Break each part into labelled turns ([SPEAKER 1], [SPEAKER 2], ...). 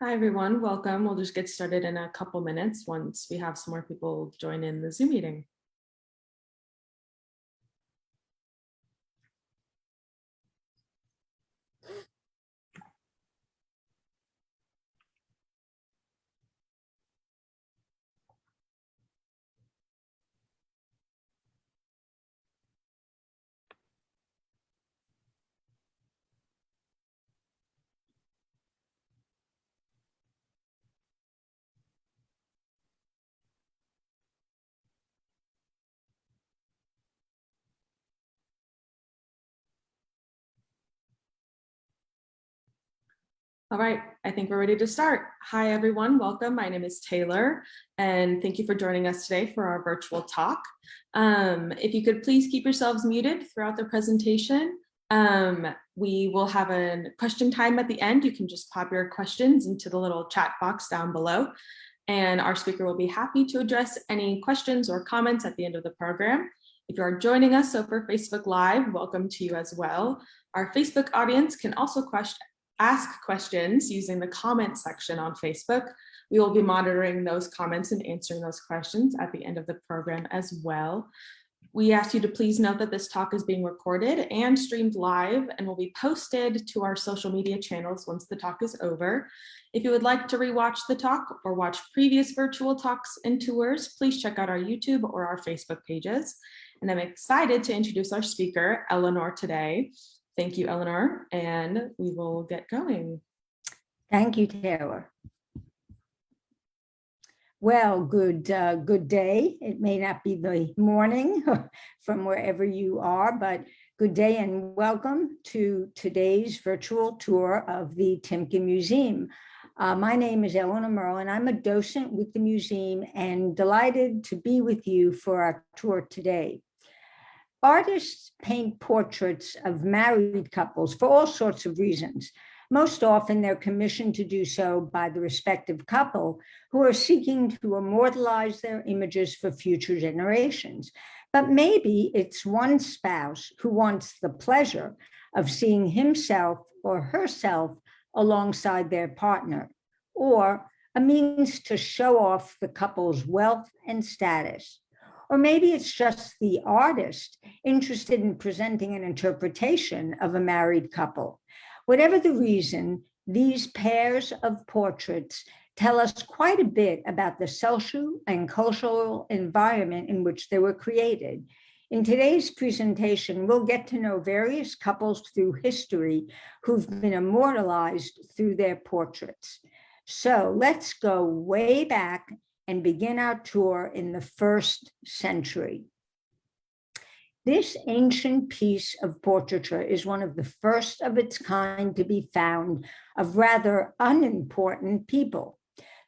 [SPEAKER 1] Hi, everyone. Welcome. We'll just get started in a couple minutes once we have some more people join in the Zoom meeting. All right, I think we're ready to start. Hi, everyone. Welcome. My name is Taylor, and thank you for joining us today for our virtual talk. If you could please keep yourselves muted throughout the presentation. We will have a question time at the end. You can just pop your questions into the little chat box down below, and our speaker will be happy to address any questions or comments at the end of the program. If you are joining us over Facebook Live, welcome to you as well. Our Facebook audience can also ask questions using the comment section on Facebook. We will be monitoring those comments and answering those questions at the end of the program as well. We ask you to please note that this talk is being recorded and streamed live and will be posted to our social media channels once the talk is over. If you would like to rewatch the talk or watch previous virtual talks and tours, please check out our YouTube or our Facebook pages. And I'm excited to introduce our speaker, Eleanor, today. Thank you, Eleanor, and we will get going.
[SPEAKER 2] Thank you, Taylor. Well, good day. It may not be the morning from wherever you are, but good day and welcome to today's virtual tour of the Timken Museum. My name is Eleanor Merlin. I'm a docent with the museum and delighted to be with you for our tour today. Artists paint portraits of married couples for all sorts of reasons. Most often, they're commissioned to do so by the respective couple who are seeking to immortalize their images for future generations. But maybe it's one spouse who wants the pleasure of seeing himself or herself alongside their partner, or a means to show off the couple's wealth and status. Or maybe it's just the artist interested in presenting an interpretation of a married couple. Whatever the reason, these pairs of portraits tell us quite a bit about the social and cultural environment in which they were created. In today's presentation, we'll get to know various couples through history who've been immortalized through their portraits. So let's go way back and begin our tour in the 1st century. This ancient piece of portraiture is one of the first of its kind to be found of rather unimportant people.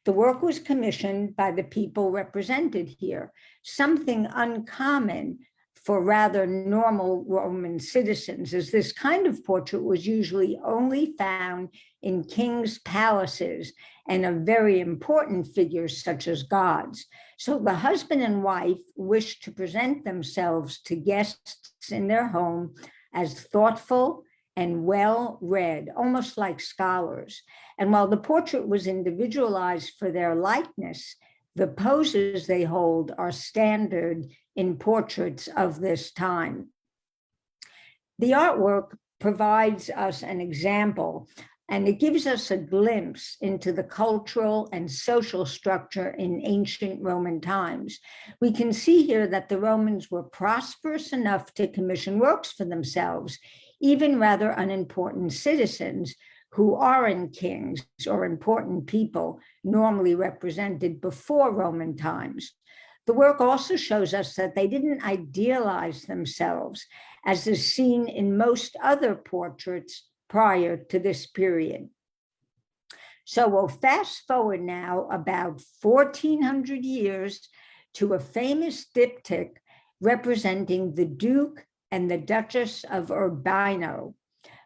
[SPEAKER 2] The work was commissioned by the people represented here, something uncommon for rather normal Roman citizens, as this kind of portrait was usually only found in kings' palaces and of very important figures such as gods. So the husband and wife wished to present themselves to guests in their home as thoughtful and well-read, almost like scholars. And while the portrait was individualized for their likeness, the poses they hold are standard in portraits of this time. The artwork provides us an example, and it gives us a glimpse into the cultural and social structure in ancient Roman times. We can see here that the Romans were prosperous enough to commission works for themselves, even rather unimportant citizens who aren't kings or important people normally represented before Roman times. The work also shows us that they didn't idealize themselves, as is seen in most other portraits prior to this period. So we'll fast forward now about 1400 years to a famous diptych representing the Duke and the Duchess of Urbino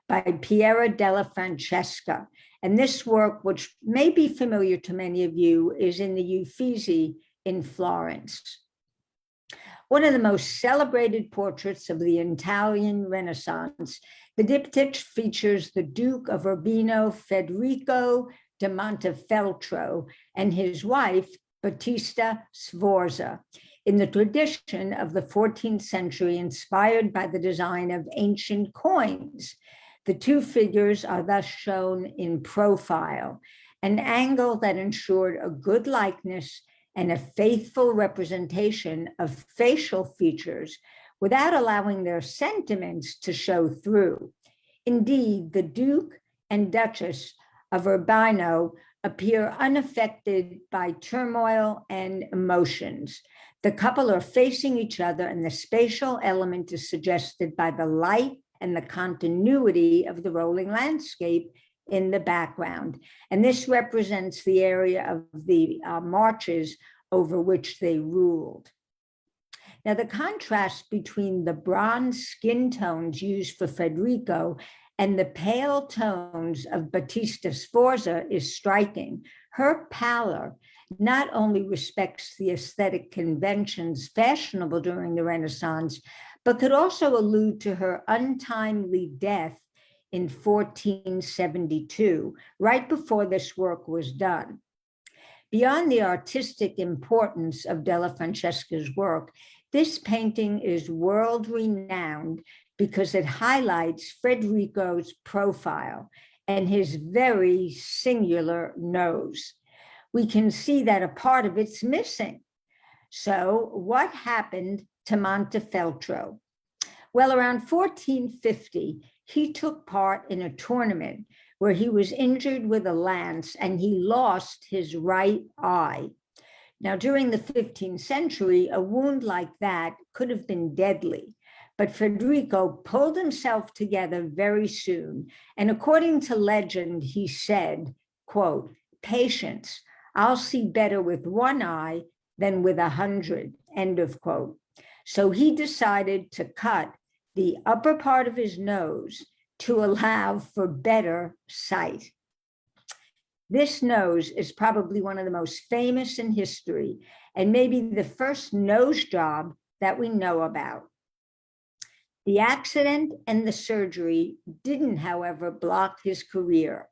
[SPEAKER 2] by Piero della Francesca. And this work, which may be familiar to many of you, is in the Uffizi in Florence. One of the most celebrated portraits of the Italian Renaissance, the diptych features the Duke of Urbino, Federico de Montefeltro and his wife, Battista Sforza, in the tradition of the 14th century, inspired by the design of ancient coins. The two figures are thus shown in profile, an angle that ensured a good likeness and a faithful representation of facial features without allowing their sentiments to show through. Indeed, the Duke and Duchess of Urbino appear unaffected by turmoil and emotions. The couple are facing each other, and the spatial element is suggested by the light and the continuity of the rolling landscape in the background. And this represents the area of the marches over which they ruled. Now, the contrast between the bronze skin tones used for Federico and the pale tones of Battista Sforza is striking. Her pallor not only respects the aesthetic conventions fashionable during the Renaissance, but could also allude to her untimely death in 1472, right before this work was done. Beyond the artistic importance of Della Francesca's work, this painting is world-renowned because it highlights Federico's profile and his very singular nose. We can see that a part of it's missing. So what happened to Montefeltro? Well, around 1450, he took part in a tournament where he was injured with a lance and he lost his right eye. Now, during the 15th century, a wound like that could have been deadly, but Federico pulled himself together very soon. And according to legend, he said, quote, "Patience, I'll see better with one eye than with 100, end of quote. So he decided to cut the upper part of his nose to allow for better sight. This nose is probably one of the most famous in history and maybe the first nose job that we know about. The accident and the surgery didn't, however, block his career.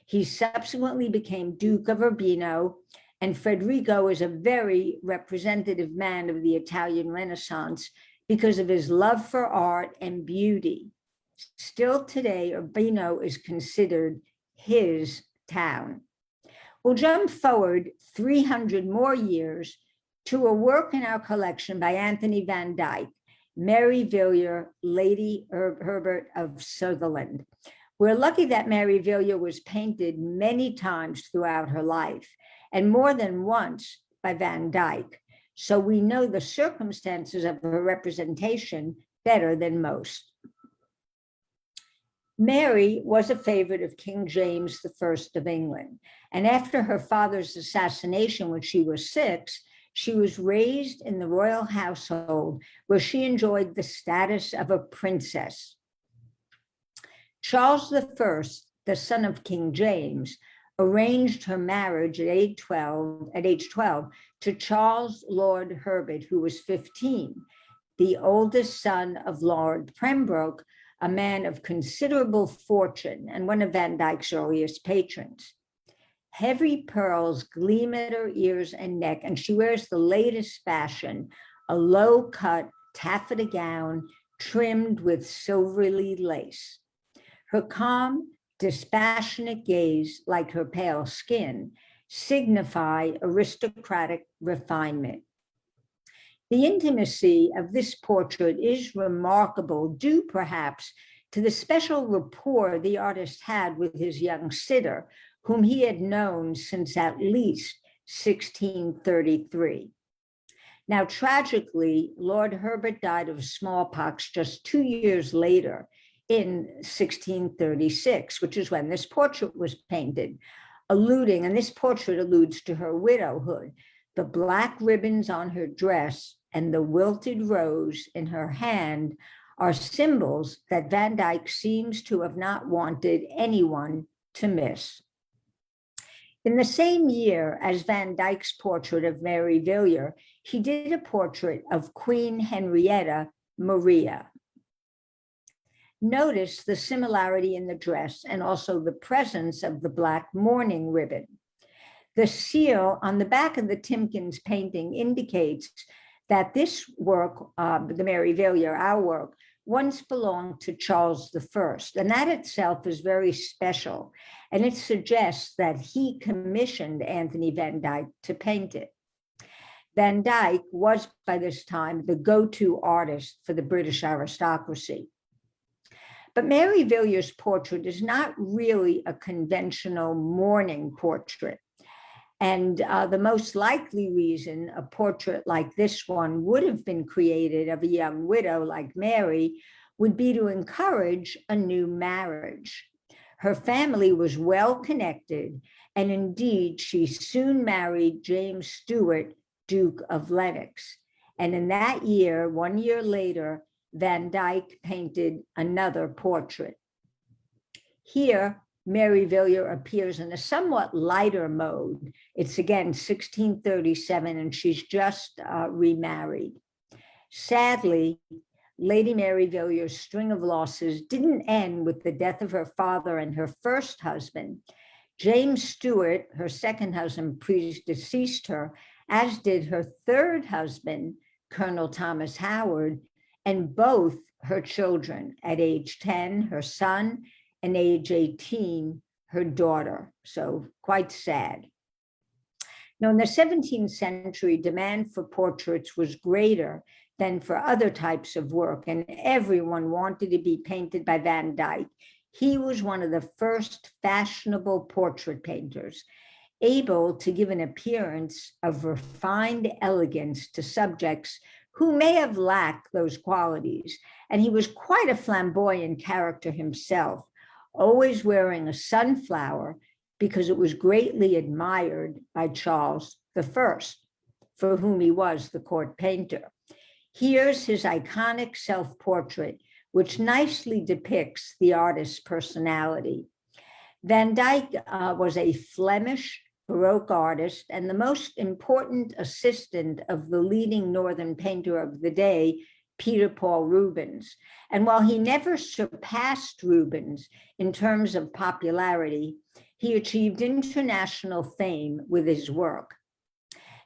[SPEAKER 2] He subsequently became Duke of Urbino, and Federico is a very representative man of the Italian Renaissance because of his love for art and beauty. Still today, Urbino is considered his town. We'll jump forward 300 more years to a work in our collection by Anthony van Dyck, Mary Villiers, Lady Herbert of Sutherland. We're lucky that Mary Villiers was painted many times throughout her life, and more than once by Van Dyck. So we know the circumstances of her representation better than most. Mary was a favorite of King James I of England, and after her father's assassination when she was 6, she was raised in the royal household where she enjoyed the status of a princess. Charles I, the son of King James, arranged her marriage at age 12 to Charles Lord Herbert, who was 15, the oldest son of Lord Pembroke, a man of considerable fortune and one of Van Dyck's earliest patrons. Heavy pearls gleam at her ears and neck, and she wears the latest fashion, a low-cut taffeta gown trimmed with silvery lace. Her calm, dispassionate gaze, like her pale skin, signify aristocratic refinement. The intimacy of this portrait is remarkable, due perhaps to the special rapport the artist had with his young sitter, whom he had known since at least 1633. Now, tragically, Lord Herbert died of smallpox just 2 years later in 1636, which is when this portrait was painted, and this portrait alludes to her widowhood. The black ribbons on her dress and the wilted rose in her hand are symbols that Van Dyck seems to have not wanted anyone to miss. In the same year as Van Dyck's portrait of Mary Villiers, he did a portrait of Queen Henrietta Maria. Notice the similarity in the dress and also the presence of the black mourning ribbon. The seal on the back of the Timken's painting indicates that this work, the Mary Villiers, our work, once belonged to Charles I, and that itself is very special, and it suggests that he commissioned Anthony Van Dyck to paint it. Van Dyck was by this time the go-to artist for the British aristocracy. But Mary Villiers' portrait is not really a conventional mourning portrait. And the most likely reason a portrait like this one would have been created of a young widow like Mary would be to encourage a new marriage. Her family was well connected, and indeed, she soon married James Stuart, Duke of Lennox. And in that year, 1 year later, Van Dyck painted another portrait. Here, Mary Villiers appears in a somewhat lighter mode. It's again 1637, and she's just remarried. Sadly, Lady Mary Villiers' string of losses didn't end with the death of her father and her first husband. James Stuart, her second husband, predeceased her, as did her third husband, Colonel Thomas Howard, and both her children at age 10, her son, and age 18, her daughter. So quite sad. Now, in the 17th century, demand for portraits was greater than for other types of work, and everyone wanted to be painted by Van Dyck. He was one of the first fashionable portrait painters, able to give an appearance of refined elegance to subjects who may have lacked those qualities. And he was quite a flamboyant character himself, always wearing a sunflower because it was greatly admired by Charles I, for whom he was the court painter. Here's his iconic self-portrait, which nicely depicts the artist's personality. Van Dyck was a Flemish Baroque artist and the most important assistant of the leading Northern painter of the day, Peter Paul Rubens. And while he never surpassed Rubens in terms of popularity, he achieved international fame with his work.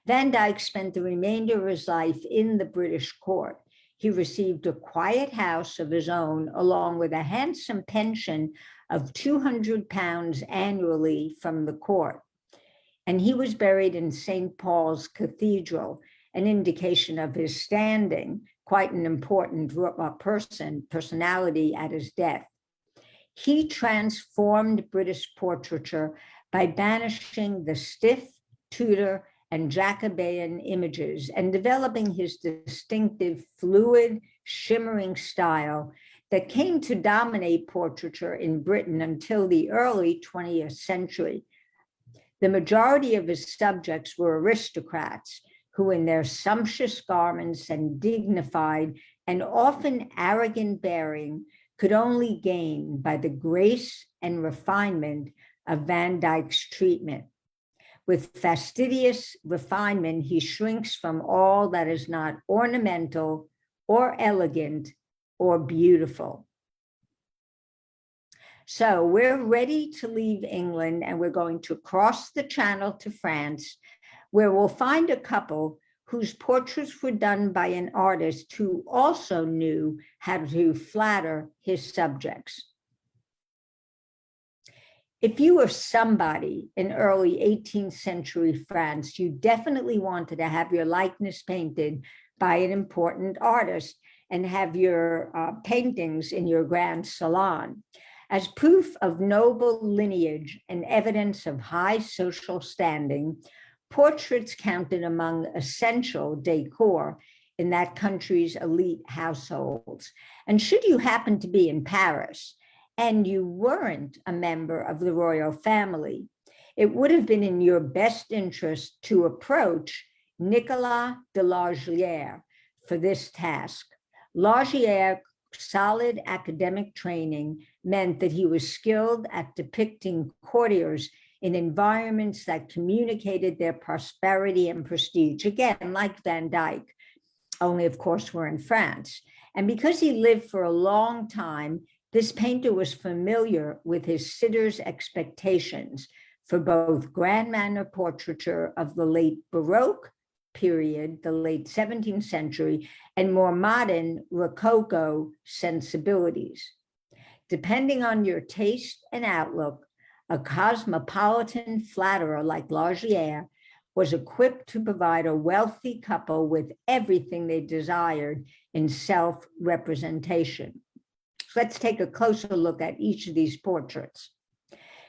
[SPEAKER 2] Van Dyck spent the remainder of his life in the British court. He received a quiet house of his own, along with a handsome pension of £200 annually from the court. And he was buried in St. Paul's Cathedral, an indication of his standing, quite an important personality at his death. He transformed British portraiture by banishing the stiff, Tudor, and Jacobean images and developing his distinctive, fluid, shimmering style that came to dominate portraiture in Britain until the early 20th century. The majority of his subjects were aristocrats who, in their sumptuous garments and dignified and often arrogant bearing, could only gain by the grace and refinement of Van Dyck's treatment. With fastidious refinement, he shrinks from all that is not ornamental or elegant or beautiful. So we're ready to leave England, and we're going to cross the channel to France, where we'll find a couple whose portraits were done by an artist who also knew how to flatter his subjects. If you were somebody in early 18th century France, you definitely wanted to have your likeness painted by an important artist and have your paintings in your grand salon. As proof of noble lineage and evidence of high social standing, portraits counted among essential decor in that country's elite households. And should you happen to be in Paris and you weren't a member of the royal family, it would have been in your best interest to approach Nicolas de Largière for this task. Largière's solid academic training meant that he was skilled at depicting courtiers in environments that communicated their prosperity and prestige, again, like Van Dyck, only of course we're in France. And because he lived for a long time, this painter was familiar with his sitters' expectations for both grand manner portraiture of the late Baroque period, the late 17th century, and more modern Rococo sensibilities. Depending on your taste and outlook, a cosmopolitan flatterer like Lagier was equipped to provide a wealthy couple with everything they desired in self-representation. So let's take a closer look at each of these portraits.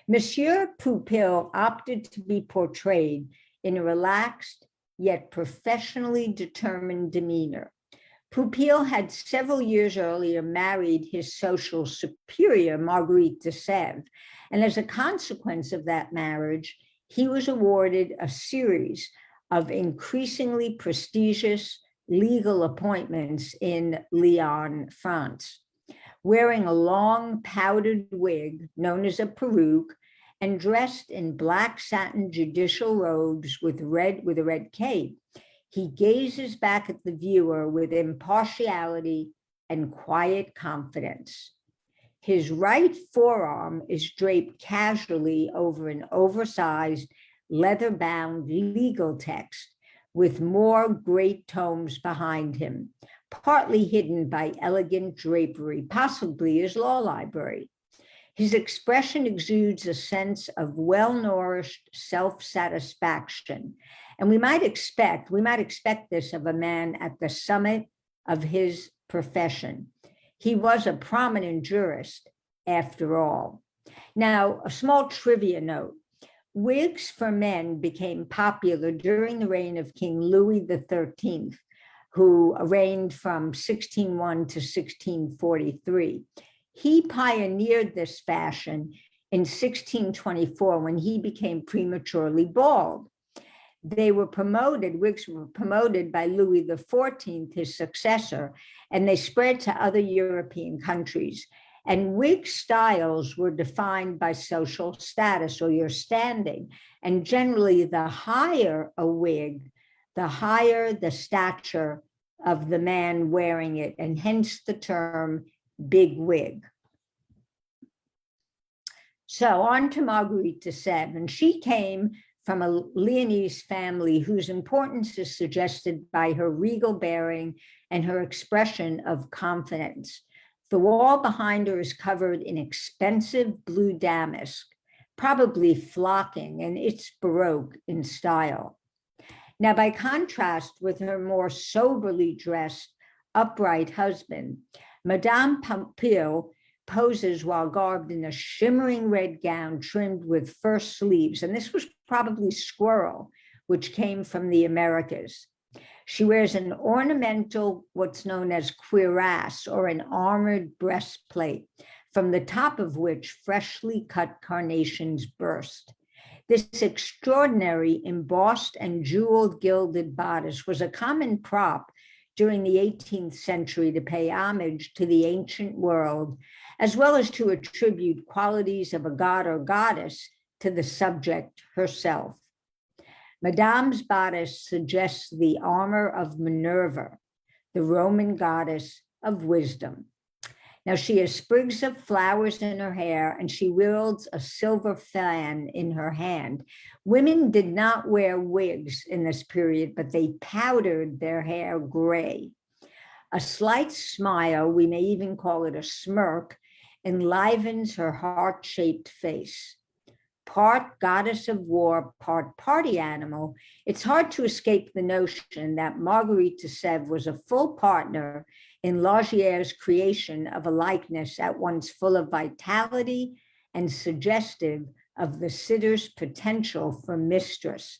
[SPEAKER 2] Monsieur Pupil opted to be portrayed in a relaxed yet professionally determined demeanor. Pupil had several years earlier married his social superior, Marguerite de Sèvres, and as a consequence of that marriage, he was awarded a series of increasingly prestigious legal appointments in Lyon, France. Wearing a long powdered wig known as a peruke and dressed in black satin judicial robes with a red cape, he gazes back at the viewer with impartiality and quiet confidence. His right forearm is draped casually over an oversized leather-bound legal text with more great tomes behind him, partly hidden by elegant drapery, possibly his law library. His expression exudes a sense of well-nourished self-satisfaction. And we might expect this of a man at the summit of his profession. He was a prominent jurist, after all. Now, a small trivia note. Wigs for men became popular during the reign of King Louis XIII, who reigned from 1601 to 1643. He pioneered this fashion in 1624 when he became prematurely bald. Wigs were promoted by Louis XIV, his successor, and they spread to other European countries. And wig styles were defined by social status or your standing. And generally, the higher a wig, the higher the stature of the man wearing it, and hence the term big wig. So on to Marguerite de Sèvres, and she came from a Lyonnese family whose importance is suggested by her regal bearing and her expression of confidence. The wall behind her is covered in expensive blue damask, probably flocking, and it's Baroque in style. Now, by contrast with her more soberly dressed, upright husband, Madame Pupil poses while garbed in a shimmering red gown trimmed with fur sleeves, and this was probably squirrel, which came from the Americas. She wears an ornamental, what's known as cuirass, or an armored breastplate, from the top of which freshly cut carnations burst. This extraordinary embossed and jeweled gilded bodice was a common prop during the 18th century to pay homage to the ancient world, as well as to attribute qualities of a god or goddess to the subject herself. Madame's bodice suggests the armor of Minerva, the Roman goddess of wisdom. Now, she has sprigs of flowers in her hair, and she wields a silver fan in her hand. Women did not wear wigs in this period, but they powdered their hair gray. A slight smile, we may even call it a smirk, enlivens her heart-shaped face. Part goddess of war, part party animal, it's hard to escape the notion that Marguerite de Sèvres was a full partner in Lagier's creation of a likeness at once full of vitality and suggestive of the sitter's potential for mistress.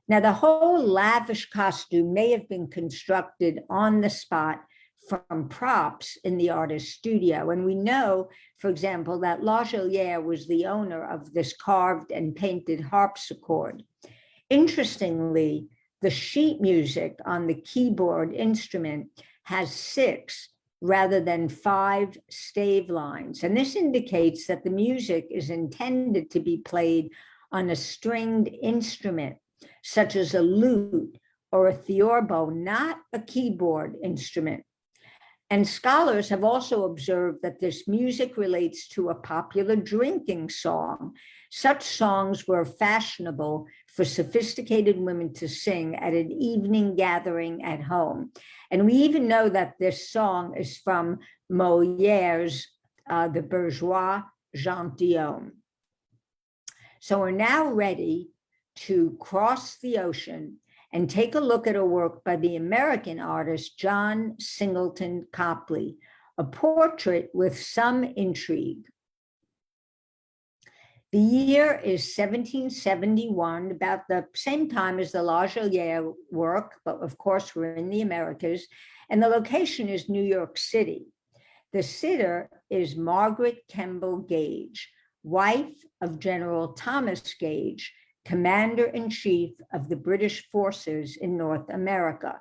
[SPEAKER 2] Now, the whole lavish costume may have been constructed on the spot from props in the artist's studio. And we know, for example, that Lagier was the owner of this carved and painted harpsichord. Interestingly, the sheet music on the keyboard instrument has 6 rather than 5 stave lines. And this indicates that the music is intended to be played on a stringed instrument, such as a lute or a theorbo, not a keyboard instrument. And scholars have also observed that this music relates to a popular drinking song. Such songs were fashionable for sophisticated women to sing at an evening gathering at home. And we even know that this song is from Molière's The Bourgeois Gentilhomme. So we're now ready to cross the ocean and take a look at a work by the American artist John Singleton Copley, a portrait with some intrigue. The year is 1771, about the same time as the La Jolie work, but of course we're in the Americas, and the location is New York City. The sitter is Margaret Kemble Gage, wife of General Thomas Gage, Commander-in-Chief of the British forces in North America.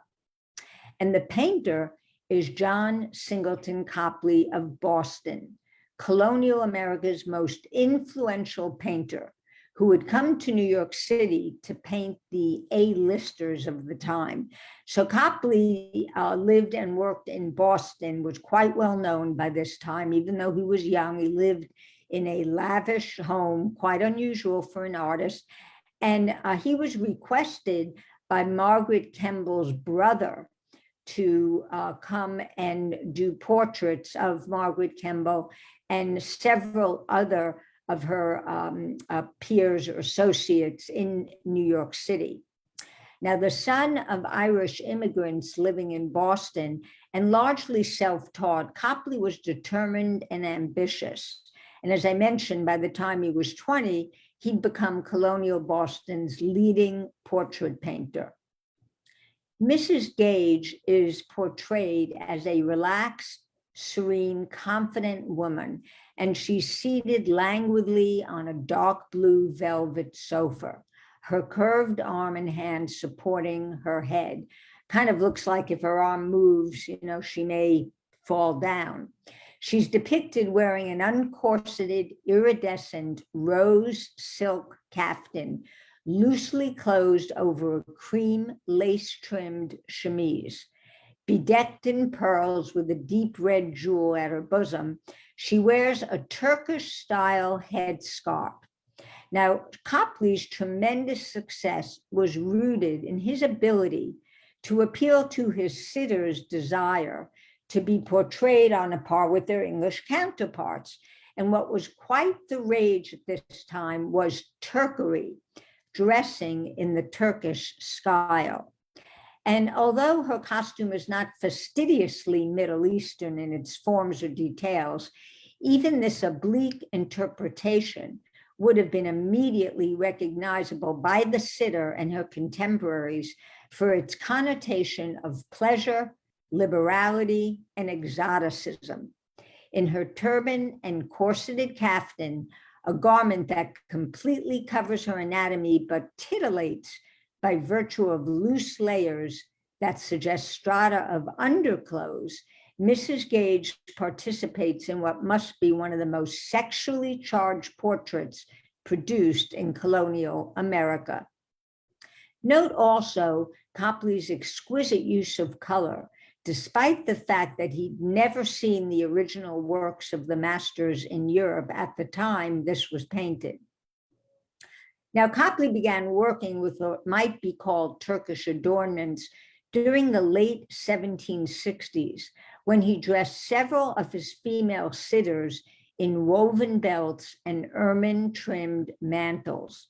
[SPEAKER 2] And the painter is John Singleton Copley of Boston, colonial America's most influential painter, who would come to New York City to paint the A-listers of the time. So Copley lived and worked in Boston, was quite well known by this time. Even though he was young, he lived in a lavish home, quite unusual for an artist. And he was requested by Margaret Kemble's brother to come and do portraits of Margaret Kemble and several other of her peers or associates in New York City. Now, the son of Irish immigrants living in Boston and largely self-taught, Copley was determined and ambitious. And as I mentioned, by the time he was 20, he'd become colonial Boston's leading portrait painter. Mrs. Gage is portrayed as a relaxed, serene, confident woman, and she's seated languidly on a dark blue velvet sofa, her curved arm and hand supporting her head. Kind of looks like if her arm moves, she may fall down. She's depicted wearing an uncorseted, iridescent rose silk kaftan, loosely closed over a cream lace-trimmed chemise. Bedecked in pearls with a deep red jewel at her bosom, she wears a Turkish-style headscarf. Now, Copley's tremendous success was rooted in his ability to appeal to his sitters' desire to be portrayed on a par with their English counterparts. And what was quite the rage at this time was Turkery, dressing in the Turkish style. And although her costume is not fastidiously Middle Eastern in its forms or details, even this oblique interpretation would have been immediately recognizable by the sitter and her contemporaries for its connotation of pleasure, liberality, and exoticism. In her turban and corseted kaftan, a garment that completely covers her anatomy but titillates by virtue of loose layers that suggest strata of underclothes, Mrs. Gage participates in what must be one of the most sexually charged portraits produced in colonial America. Note also Copley's exquisite use of color, despite the fact that he'd never seen the original works of the masters in Europe at the time this was painted. Now, Copley began working with what might be called Turkish adornments during the late 1760s, when he dressed several of his female sitters in woven belts and ermine-trimmed mantles.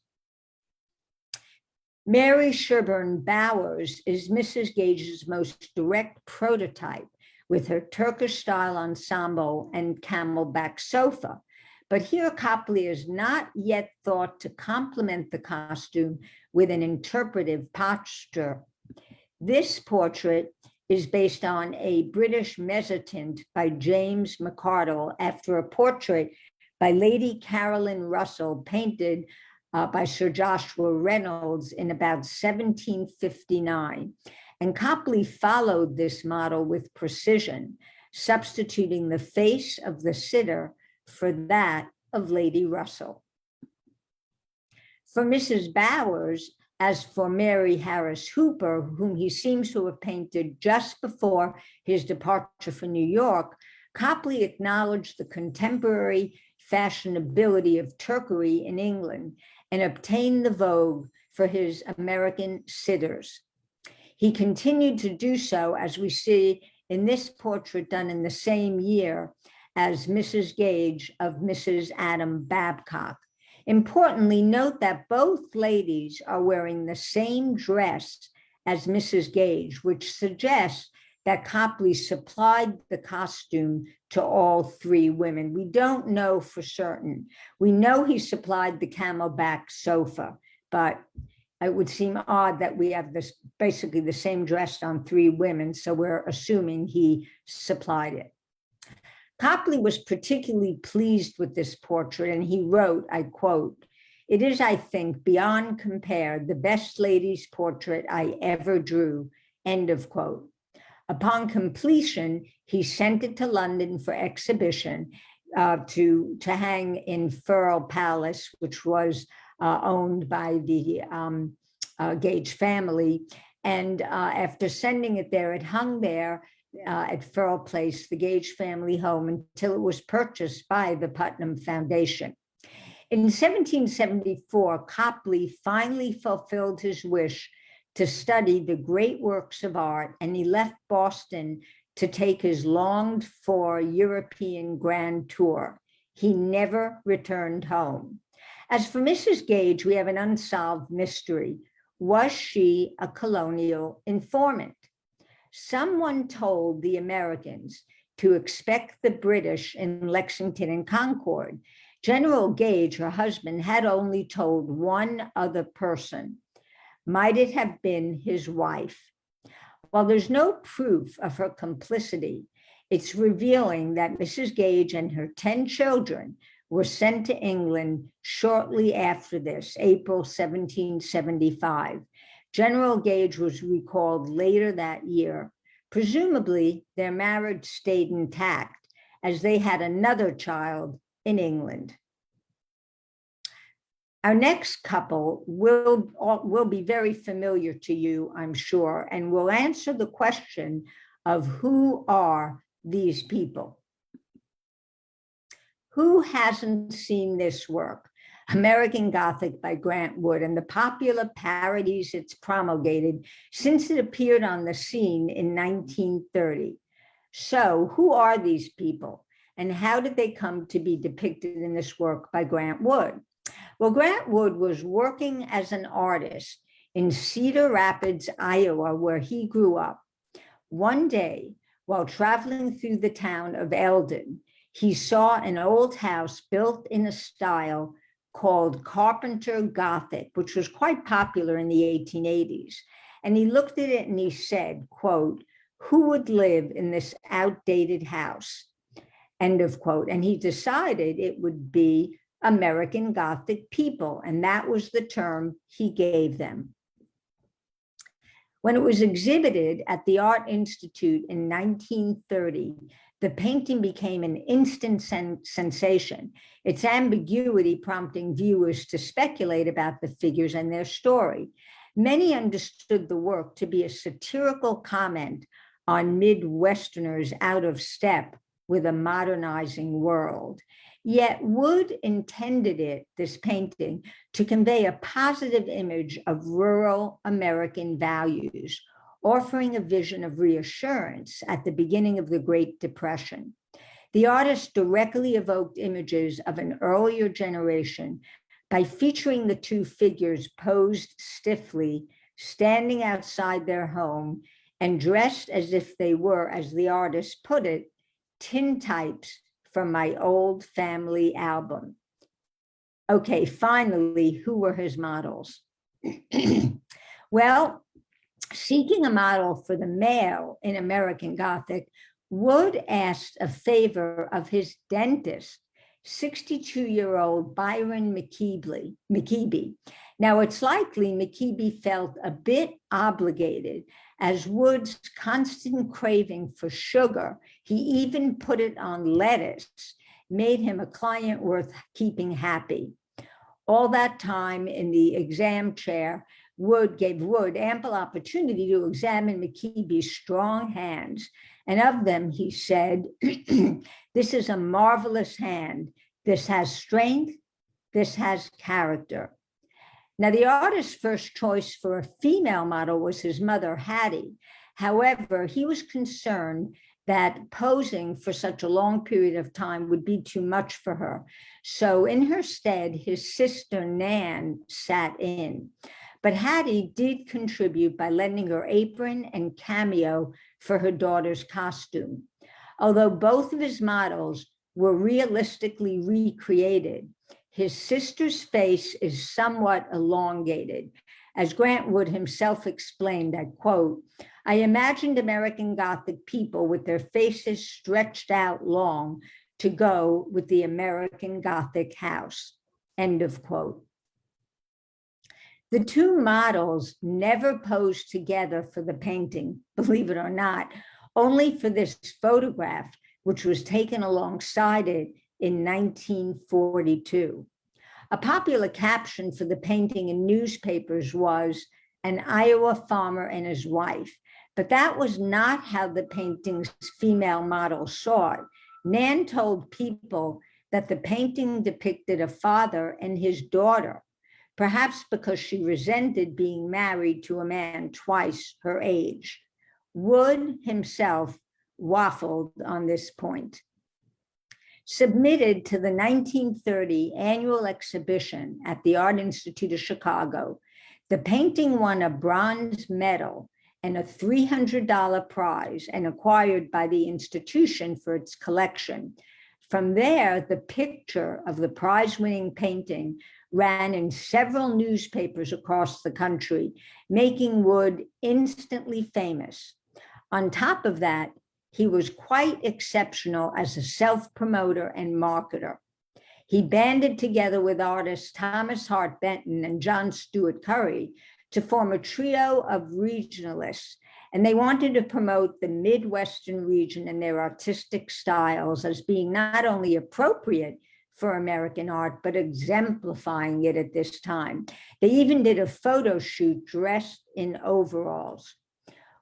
[SPEAKER 2] Mary Sherburne Bowers is Mrs. Gage's most direct prototype, with her Turkish-style ensemble and camelback sofa. But here Copley is not yet thought to complement the costume with an interpretive posture. This portrait is based on a British mezzotint by James McArdle after a portrait by Lady Caroline Russell painted by Sir Joshua Reynolds in about 1759. And Copley followed this model with precision, substituting the face of the sitter for that of Lady Russell. For Mrs. Bowers, As for Mary Harris Hooper, whom he seems to have painted just before his departure for New York, Copley acknowledged the contemporary fashionability of Turkery in England and obtained the vogue for his American sitters. He continued to do so, as we see in this portrait done in the same year as Mrs. Gage of Mrs. Adam Babcock. Importantly, note that both ladies are wearing the same dress as Mrs. Gage, which suggests that Copley supplied the costume to all three women. We don't know for certain. We know he supplied the camelback sofa, but it would seem odd that we have this basically the same dress on three women, so we're assuming he supplied it. Copley was particularly pleased with this portrait, and he wrote, I quote, "It is, I think, beyond compare, the best lady's portrait I ever drew," end of quote. Upon completion, he sent it to London for exhibition to hang in Firle Palace, which was owned by the Gage family. And after sending it there, it hung there at Firle Place, the Gage family home, until it was purchased by the Putnam Foundation. In 1774, Copley finally fulfilled his wish to study the great works of art, and he left Boston to take his longed-for European grand tour. He never returned home. As for Mrs. Gage, we have an unsolved mystery. Was she a colonial informant? Someone told the Americans to expect the British in Lexington and Concord. General Gage, her husband, had only told one other person. Might it have been his wife? While there's no proof of her complicity, it's revealing that Mrs. Gage and her 10 children were sent to England shortly after this, April 1775. General Gage was recalled later that year. Presumably, their marriage stayed intact as they had another child in England. Our next couple will be very familiar to you, I'm sure, and will answer the question of who are these people? Who hasn't seen this work? American Gothic by Grant Wood, and the popular parodies it's promulgated since it appeared on the scene in 1930. So who are these people, and how did they come to be depicted in this work by Grant Wood? Well, Grant Wood was working as an artist in Cedar Rapids, Iowa, where he grew up. One day, while traveling through the town of Eldon, he saw an old house built in a style called Carpenter Gothic, which was quite popular in the 1880s. And he looked at it and he said, quote, "Who would live in this outdated house?" End of quote. And he decided it would be American Gothic people, and that was the term he gave them. When it was exhibited at the Art Institute in 1930, the painting became an instant sensation, its ambiguity prompting viewers to speculate about the figures and their story. Many understood the work to be a satirical comment on Midwesterners out of step with a modernizing world. Yet Wood intended this painting, to convey a positive image of rural American values, offering a vision of reassurance at the beginning of the Great Depression. The artist directly evoked images of an earlier generation by featuring the two figures posed stiffly, standing outside their home and dressed as if they were, as the artist put it, tintypes from my old family album. Okay, finally, who were his models? Well, seeking a model for the male in American Gothic, Wood asked a favor of his dentist, 62-year-old Byron McKeeby. Now, it's likely McKeeby felt a bit obligated, as Wood's constant craving for sugar, he even put it on lettuce, made him a client worth keeping happy. All that time in the exam chair, Wood gave Wood ample opportunity to examine McKeeby's strong hands. And of them, he said, this is a marvelous hand. This has strength. This has character. Now, the artist's first choice for a female model was his mother, Hattie. However, he was concerned that posing for such a long period of time would be too much for her. So in her stead, his sister, Nan, sat in. But Hattie did contribute by lending her apron and cameo for her daughter's costume. Although both of his models were realistically recreated, his sister's face is somewhat elongated. As Grant Wood himself explained, I quote, "I imagined American Gothic people with their faces stretched out long to go with the American Gothic house," end of quote. The two models never posed together for the painting, believe it or not, only for this photograph, which was taken alongside it in 1942. A popular caption for the painting in newspapers was "An Iowa farmer and his wife," but that was not how the painting's female model saw it. Nan told People that the painting depicted a father and his daughter, perhaps because she resented being married to a man twice her age. Wood himself waffled on this point. Submitted to the 1930 annual exhibition at the Art Institute of Chicago, the painting won a bronze medal and a $300 prize and acquired by the institution for its collection. From there, the picture of the prize-winning painting ran in several newspapers across the country, making Wood instantly famous. On top of that, he was quite exceptional as a self-promoter and marketer. He banded together with artists Thomas Hart Benton and John Stewart Curry to form a trio of regionalists, and they wanted to promote the Midwestern region and their artistic styles as being not only appropriate for American art, but exemplifying it at this time. They even did a photo shoot dressed in overalls.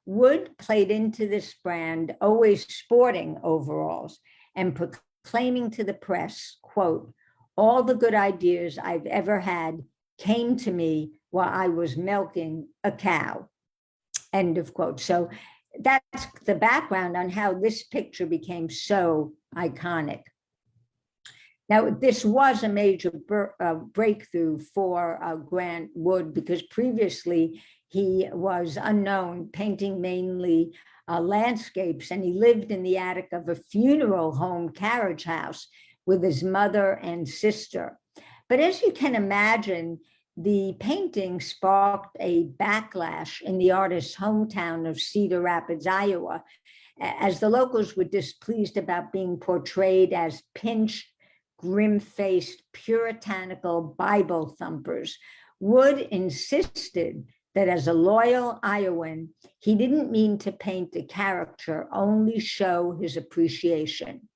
[SPEAKER 2] Wood played into this brand, always sporting overalls, and proclaiming to the press, quote, "All the good ideas I've ever had came to me while I was milking a cow," end of quote. So that's the background on how this picture became so iconic. Now, this was a major breakthrough for Grant Wood, because previously he was unknown, painting mainly landscapes, and he lived in the attic of a funeral home carriage house with his mother and sister. But as you can imagine, the painting sparked a backlash in the artist's hometown of Cedar Rapids, Iowa, as the locals were displeased about being portrayed as pinched, grim-faced, puritanical Bible thumpers. Wood insisted that as a loyal Iowan, he didn't mean to paint a caricature, only show his appreciation.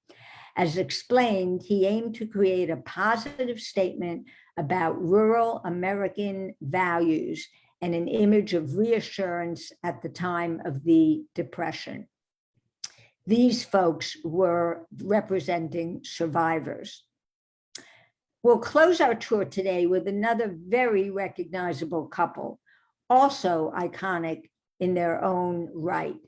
[SPEAKER 2] As explained, he aimed to create a positive statement about rural American values and an image of reassurance at the time of the Depression. These folks were representing survivors. We'll close our tour today with another very recognizable couple, also iconic in their own right.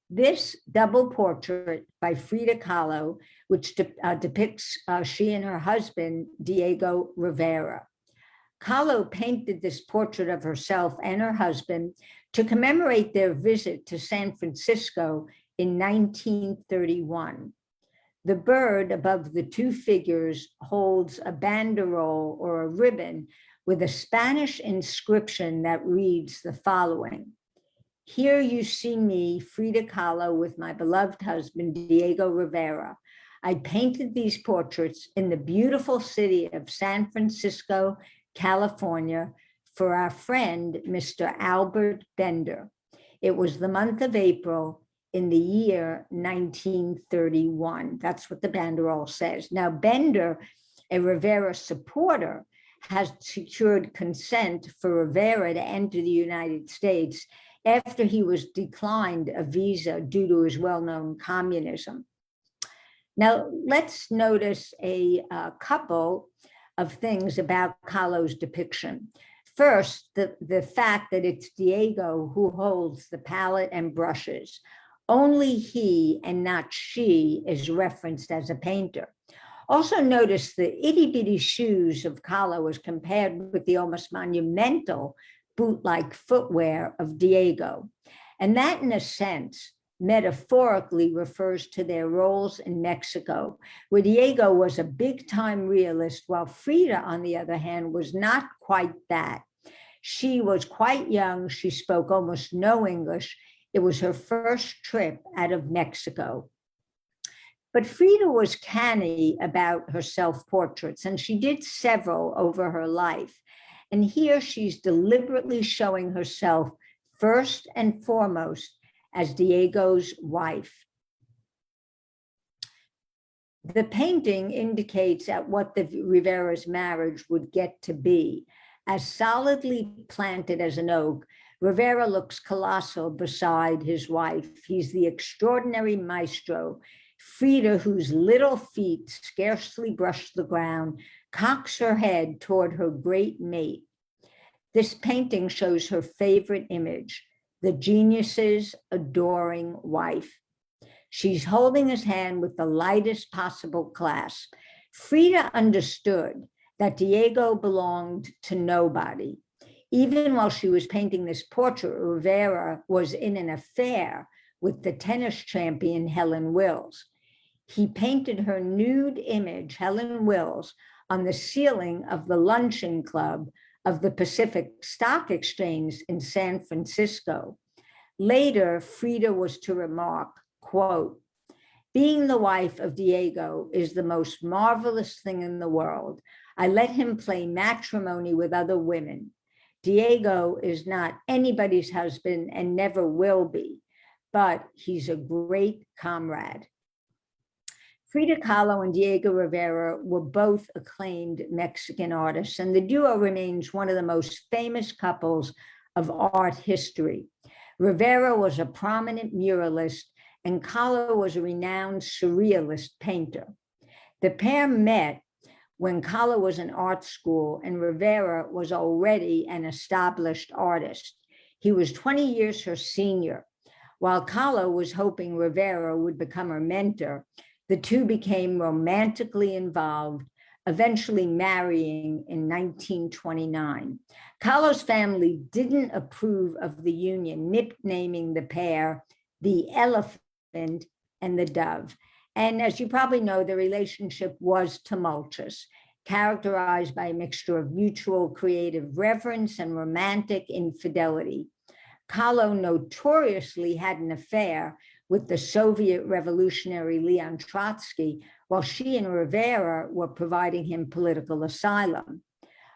[SPEAKER 2] This double portrait by Frida Kahlo, which depicts she and her husband, Diego Rivera. Kahlo painted this portrait of herself and her husband to commemorate their visit to San Francisco in 1931. The bird above the two figures holds a banderole or a ribbon with a Spanish inscription that reads the following: "Here you see me, Frida Kahlo, with my beloved husband, Diego Rivera. I painted these portraits in the beautiful city of San Francisco, California, for our friend, Mr. Albert Bender. It was the month of April in the year 1931. That's what the banderole says. Now, Bender, a Rivera supporter, has secured consent for Rivera to enter the United States after he was declined a visa due to his well-known communism. Now, let's notice a couple of things about Kahlo's depiction. First, the fact that it's Diego who holds the palette and brushes. Only he and not she is referenced as a painter. Also notice the itty-bitty shoes of Kahlo as compared with the almost monumental boot-like footwear of Diego. And that, in a sense, metaphorically refers to their roles in Mexico, where Diego was a big-time realist, while Frida, on the other hand, was not quite that. She was quite young. She spoke almost no English. It was her first trip out of Mexico. But Frida was canny about her self-portraits, and she did several over her life. And here she's deliberately showing herself first and foremost as Diego's wife. The painting indicates at what the Rivera's marriage would get to be. As solidly planted as an oak, Rivera looks colossal beside his wife. He's the extraordinary maestro. Frida, whose little feet scarcely brush the ground, cocks her head toward her great mate. This painting shows her favorite image, the genius's adoring wife. She's holding his hand with the lightest possible clasp. Frida understood that Diego belonged to nobody. Even while she was painting this portrait, Rivera was in an affair with the tennis champion Helen Wills. He painted her nude image, Helen Wills, on the ceiling of the luncheon club of the Pacific Stock Exchange in San Francisco. Later, Frida was to remark, quote, "Being the wife of Diego is the most marvelous thing in the world. I let him play matrimony with other women. Diego is not anybody's husband and never will be, but he's a great comrade." Frida Kahlo and Diego Rivera were both acclaimed Mexican artists, and the duo remains one of the most famous couples of art history. Rivera was a prominent muralist, and Kahlo was a renowned surrealist painter. The pair met when Kahlo was in art school and Rivera was already an established artist. He was 20 years her senior. While Kahlo was hoping Rivera would become her mentor, the two became romantically involved, eventually marrying in 1929. Kahlo's family didn't approve of the union, nicknaming the pair the elephant and the dove. And as you probably know, the relationship was tumultuous, characterized by a mixture of mutual creative reverence and romantic infidelity. Kahlo notoriously had an affair with the Soviet revolutionary Leon Trotsky, while she and Rivera were providing him political asylum.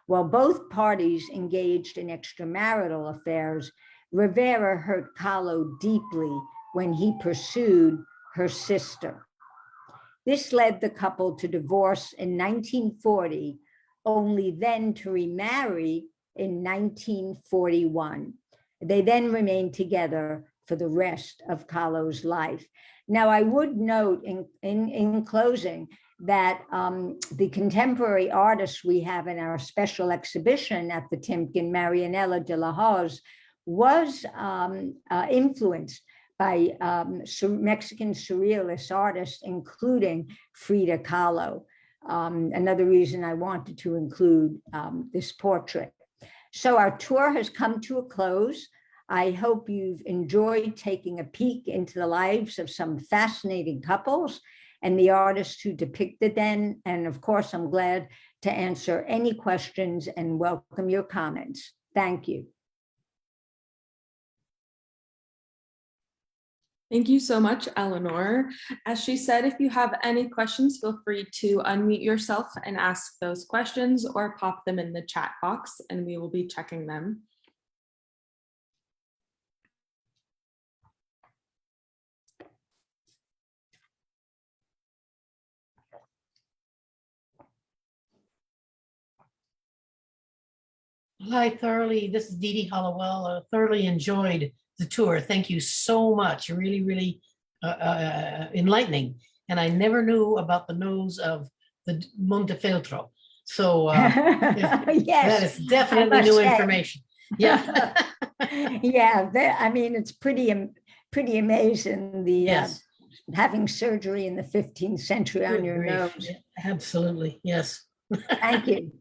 [SPEAKER 2] While both parties engaged in extramarital affairs, Rivera hurt Kahlo deeply when he pursued her sister. This led the couple to divorce in 1940, only then to remarry in 1941. They then remained together for the rest of Kahlo's life. Now, I would note in closing that the contemporary artists we have in our special exhibition at the Timken, Marianela de la Hoz, was influenced by Mexican surrealist artists, including Frida Kahlo. Another reason I wanted to include this portrait. So our tour has come to a close. I hope you've enjoyed taking a peek into the lives of some fascinating couples and the artists who depicted them. And of course, I'm glad to answer any questions and welcome your comments. Thank you.
[SPEAKER 1] Thank you so much, Eleanor. As she said, if you have any questions, feel free to unmute yourself and ask those questions or pop them in the chat box and we will be checking them.
[SPEAKER 3] This is Dee Dee Hollowell. Thoroughly enjoyed the tour. Thank you so much. Really, really enlightening. And I never knew about the nose of the Montefeltro. So that
[SPEAKER 2] Yes,
[SPEAKER 3] is
[SPEAKER 2] I
[SPEAKER 3] definitely
[SPEAKER 2] must
[SPEAKER 3] new
[SPEAKER 2] say.
[SPEAKER 3] information. Yeah.
[SPEAKER 2] Yeah, I mean, it's pretty amazing, the
[SPEAKER 3] Yes.
[SPEAKER 2] having surgery in the 15th century on
[SPEAKER 3] Good
[SPEAKER 2] your
[SPEAKER 3] grief.
[SPEAKER 2] nose.
[SPEAKER 3] Yeah, absolutely. Yes.
[SPEAKER 2] Thank you.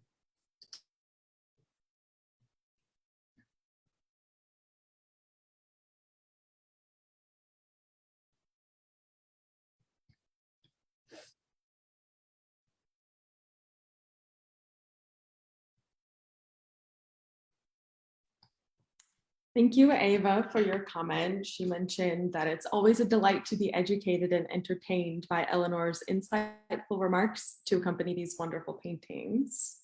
[SPEAKER 1] Thank you, Ava, for your comment. She mentioned that it's always a delight to be educated and entertained by Eleanor's insightful remarks to accompany these wonderful paintings.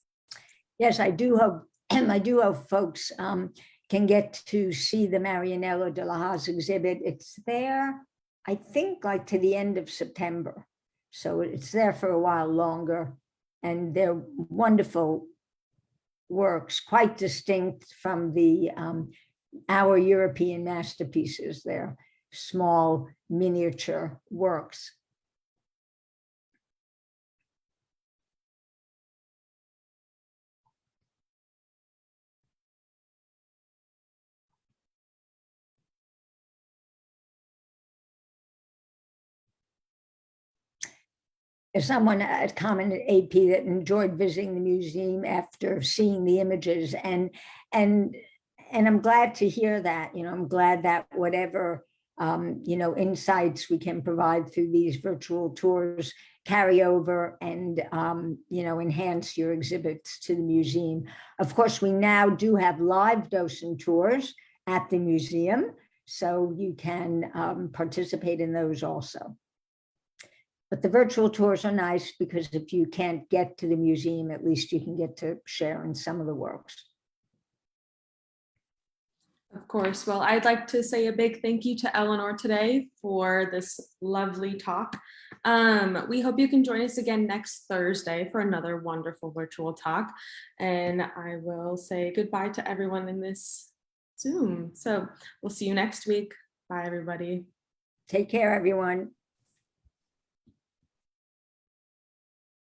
[SPEAKER 2] Yes, I do hope, I do hope folks can get to see the Marianello de la Haas exhibit. It's there, I think, like to the end of September. So it's there for a while longer. And they're wonderful works, quite distinct from the our European masterpieces. They're small miniature works. As someone commented, AP, that enjoyed visiting the museum after seeing the images, and I'm glad to hear that. I'm glad that whatever insights we can provide through these virtual tours carry over and enhance your exhibits to the museum. Of course, we now do have live docent tours at the museum, so you can participate in those also. But the virtual tours are nice because if you can't get to the museum, at least you can get to share in some of the works.
[SPEAKER 1] Of course. Well, I'd like to say a big thank you to Eleanor today for this lovely talk. We hope you can join us again next Thursday for another wonderful virtual talk. And I will say goodbye to everyone in this Zoom. So we'll see you next week. Bye, everybody.
[SPEAKER 2] Take care, everyone.